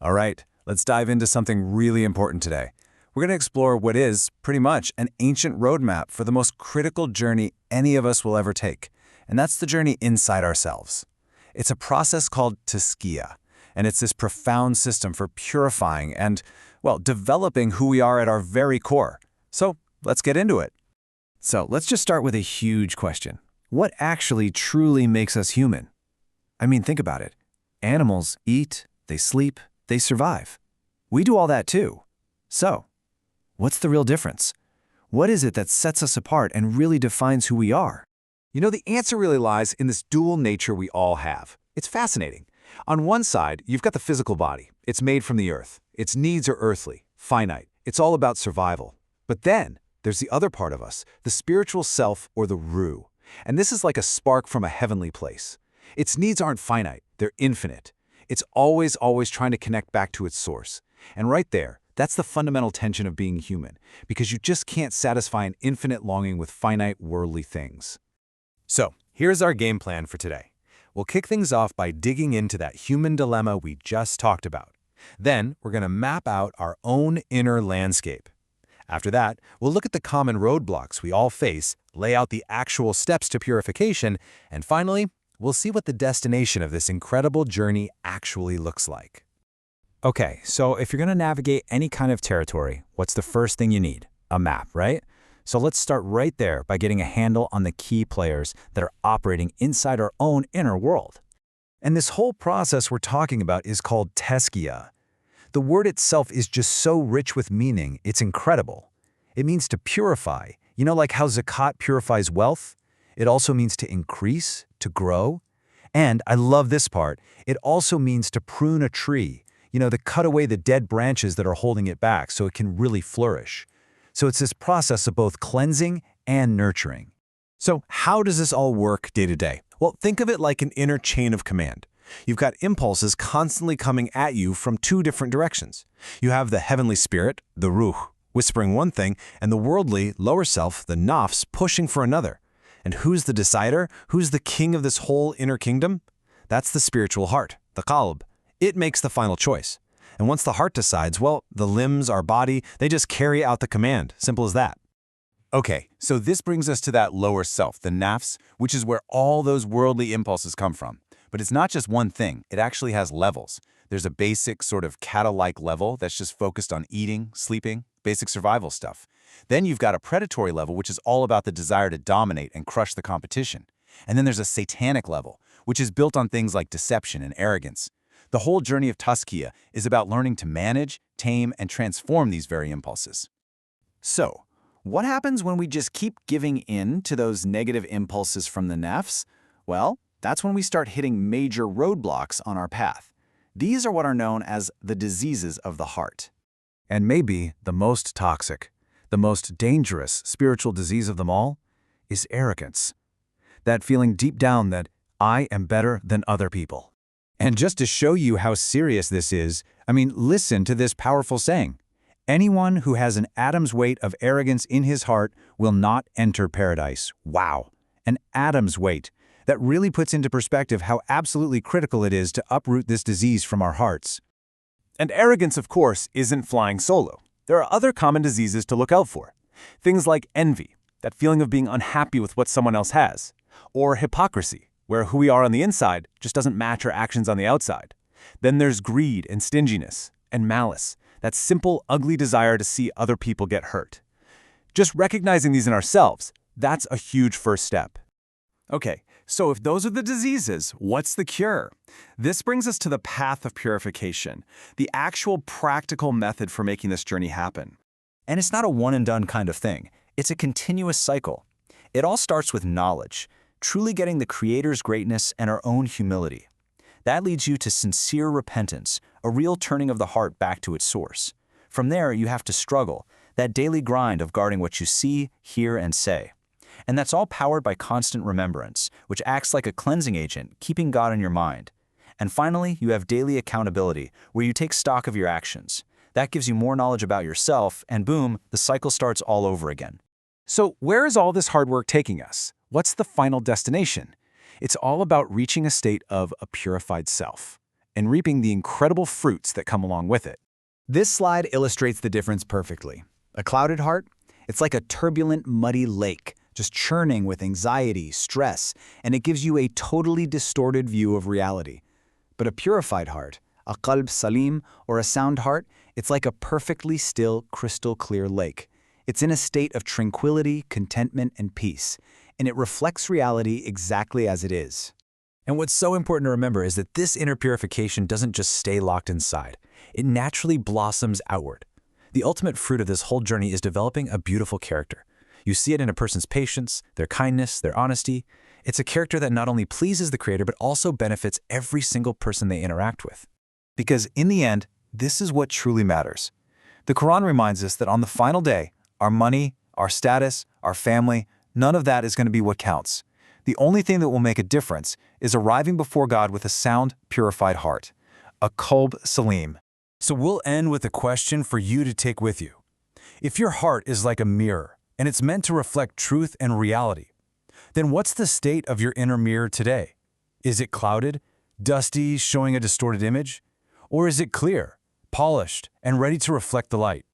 All right, let's dive into something really important today. We're going to explore what is, pretty much, an ancient roadmap for the most critical journey any of us will ever take, and that's the journey inside ourselves. It's a process called Tazkiyah, and it's this profound system for purifying and, well, developing who we are at our very core. So let's get into it. So let's just start with a huge question. What actually truly makes us human? I mean, think about it. Animals eat, they sleep, they survive. We do all that too. So, what's the real difference? What is it that sets us apart and really defines who we are? You know, the answer really lies in this dual nature we all have. It's fascinating. On one side, you've got the physical body. It's made from the earth. Its needs are earthly, finite. It's all about survival. But then, there's the other part of us, the spiritual self or the Ruh. And this is like a spark from a heavenly place. Its needs aren't finite, they're infinite. It's always trying to connect back to its source. And right there, that's the fundamental tension of being human, because you just can't satisfy an infinite longing with finite worldly things. So, here's our game plan for today. We'll kick things off by digging into that human dilemma we just talked about. Then, we're going to map out our own inner landscape. After that, we'll look at the common roadblocks we all face, lay out the actual steps to purification, and finally, we'll see what the destination of this incredible journey actually looks like. Okay, so if you're going to navigate any kind of territory, what's the first thing you need? A map, right? So let's start right there by getting a handle on the key players that are operating inside our own inner world. And this whole process we're talking about is called Tazkiyah. The word itself is just so rich with meaning, it's incredible. It means to purify. You know, like how zakat purifies wealth? It also means to increase, to grow. And I love this part, it also means to prune a tree, to cut away the dead branches that are holding it back so it can really flourish. So it's this process of both cleansing and nurturing. So how does this all work day to day? Well, think of it like an inner chain of command. You've got impulses constantly coming at you from two different directions. You have the heavenly spirit, the Ruh, whispering one thing, and the worldly, lower self, the Nafs, pushing for another. And who's the decider? Who's the king of this whole inner kingdom? That's the spiritual heart, the qalb. It makes the final choice. And once the heart decides, well, the limbs, our body, they just carry out the command. Simple as that. Okay, so this brings us to that lower self, the nafs, which is where all those worldly impulses come from. But it's not just one thing. It actually has levels. There's a basic sort of cattle-like level that's just focused on eating, sleeping, basic survival stuff. Then you've got a predatory level, which is all about the desire to dominate and crush the competition. And then there's a satanic level, which is built on things like deception and arrogance. The whole journey of Tazkiyah is about learning to manage, tame, and transform these very impulses. So, what happens when we just keep giving in to those negative impulses from the nafs? Well, that's when we start hitting major roadblocks on our path. These are what are known as the diseases of the heart. And maybe the most toxic, the most dangerous spiritual disease of them all is arrogance. That feeling deep down that I am better than other people. And just to show you how serious this is, listen to this powerful saying. Anyone who has an atom's weight of arrogance in his heart will not enter paradise. Wow, an atom's weight. That really puts into perspective how absolutely critical it is to uproot this disease from our hearts. And arrogance, of course, isn't flying solo. There are other common diseases to look out for. Things like envy, that feeling of being unhappy with what someone else has, or hypocrisy, where who we are on the inside just doesn't match our actions on the outside. Then there's greed and stinginess, and malice, that simple, ugly desire to see other people get hurt. Just recognizing these in ourselves, that's a huge first step. Okay, so if those are the diseases, what's the cure? This brings us to the path of purification, the actual practical method for making this journey happen. And it's not a one-and-done kind of thing. It's a continuous cycle. It all starts with knowledge, truly getting the Creator's greatness and our own humility. That leads you to sincere repentance, a real turning of the heart back to its source. From there, you have to struggle, that daily grind of guarding what you see, hear, and say. And that's all powered by constant remembrance, which acts like a cleansing agent, keeping God in your mind. And finally, you have daily accountability, where you take stock of your actions. That gives you more knowledge about yourself, and boom, the cycle starts all over again. So where is all this hard work taking us? What's the final destination? It's all about reaching a state of a purified self. and reaping the incredible fruits that come along with it. This slide illustrates the difference perfectly. A clouded heart? It's like a turbulent, muddy lake, just churning with anxiety, stress, and it gives you a totally distorted view of reality. But a purified heart, a qalb salim, or a sound heart, it's like a perfectly still, crystal clear lake. It's in a state of tranquility, contentment, and peace, and it reflects reality exactly as it is. And what's so important to remember is that this inner purification doesn't just stay locked inside. It naturally blossoms outward. The ultimate fruit of this whole journey is developing a beautiful character. You see it in a person's patience, their kindness, their honesty. It's a character that not only pleases the Creator, but also benefits every single person they interact with. Because in the end, this is what truly matters. The Quran reminds us that on the final day, our money, our status, our family, none of that is going to be what counts. The only thing that will make a difference is arriving before God with a sound, purified heart, a qalb salim. So we'll end with a question for you to take with you. If your heart is like a mirror, and it's meant to reflect truth and reality, then what's the state of your inner mirror today? Is it clouded, dusty, showing a distorted image? Or is it clear, polished, and ready to reflect the light?